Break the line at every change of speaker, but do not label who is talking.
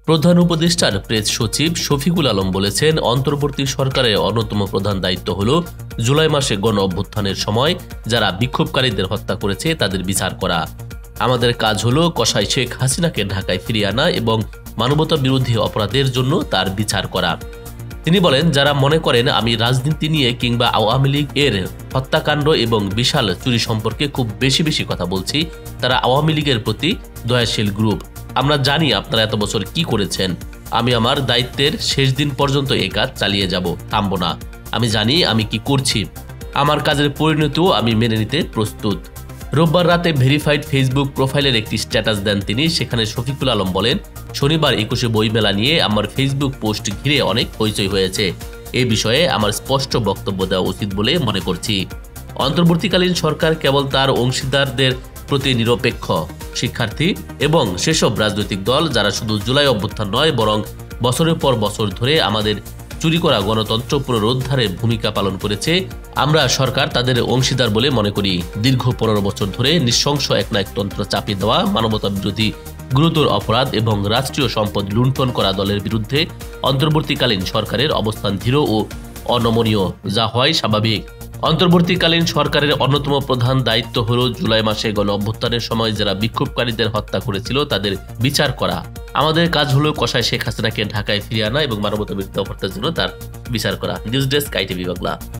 প্রধান উপদেষ্টার প্রেস সচিব শফিকুল আলম বলেছেন, অন্তর্বর্তী সরকারের অন্যতম প্রধান দায়িত্ব হল জুলাই মাসে গণ অভ্যুত্থানের সময় যারা বিক্ষোভকারীদের হত্যা করেছে তাদের বিচার করা। আমাদের কাজ হল কসাই শেখ হাসিনাকে ঢাকায় ফিরিয়ে আনা এবং মানবতা বিরোধী অপরাধের জন্য তার বিচার করা। তিনি বলেন, যারা মনে করেন আমি রাজনীতি নিয়ে কিংবা আওয়ামী লীগ এর হত্যাকাণ্ড এবং বিশাল চুরি সম্পর্কে খুব বেশি কথা বলছি, তারা আওয়ামী লীগের প্রতি দয়াশীল গ্রুপ। আমরা জানি আপনারা এত বছর কি করেছেন। আমি আমার দায়িত্বের শেষ দিন পর্যন্ত এই কাজ চালিয়ে যাব, থামবো না। আমি জানি আমি কি করছি। আমার কাজের পরিণতিও আমি মেনে নিতে প্রস্তুত। রোববার রাতে ভেরিফাইড ফেসবুক প্রোফাইলের একটি স্ট্যাটাস দেন তিনি। সেখানে শফিকুল আলম বলেন, শনিবার 21শে বইমেলা নিয়ে আমার ফেসবুক পোস্ট ঘিরে অনেক হইচই হয়েছে। এই বিষয়ে আমার স্পষ্ট বক্তব্য দেওয়া উচিত বলে মনে করছি। অন্তর্বর্তীকালীন সরকার কেবল তার অংশীদারদের প্রতি নিরপেক্ষ। শিক্ষার্থী এবং সেসব রাজনৈতিক দল যারা শুধু জুলাই অভ্যুত্থান নয় বরং বছরের পর বছর ধরে আমাদের চুরি করা গণতন্ত্র পুনরুদ্ধারে ভূমিকা পালন করেছে, আমরা সরকার তাদের অংশীদার বলে মনে করি। দীর্ঘ 15 বছর ধরে নৃশংস একনায়কতন্ত্র চাপিয়ে দেওয়া, মানবতা বিরোধী গুরুতর অপরাধ এবং রাষ্ট্রীয় সম্পদ লুণ্ঠন করা দলের বিরুদ্ধে অন্তর্বর্তীকালীন সরকারের অবস্থান দৃঢ় ও অনমনীয়, যা হয় স্বাভাবিক। অন্তর্বর্তীকালীন সরকারের অন্যতম প্রধান দায়িত্ব হল জুলাই মাসে গণ অভ্যুত্থানের সময় যারা বিক্ষোভকারীদের হত্যা করেছিল তাদের বিচার করা। আমাদের কাজ হলো কসাই শেখ হাসিনাকে ঢাকায় ফিরিয়ে আনা এবং মানবতা বিরোধী অপরাধের জন্য তার বিচার করা। News desk, ITV Bangla.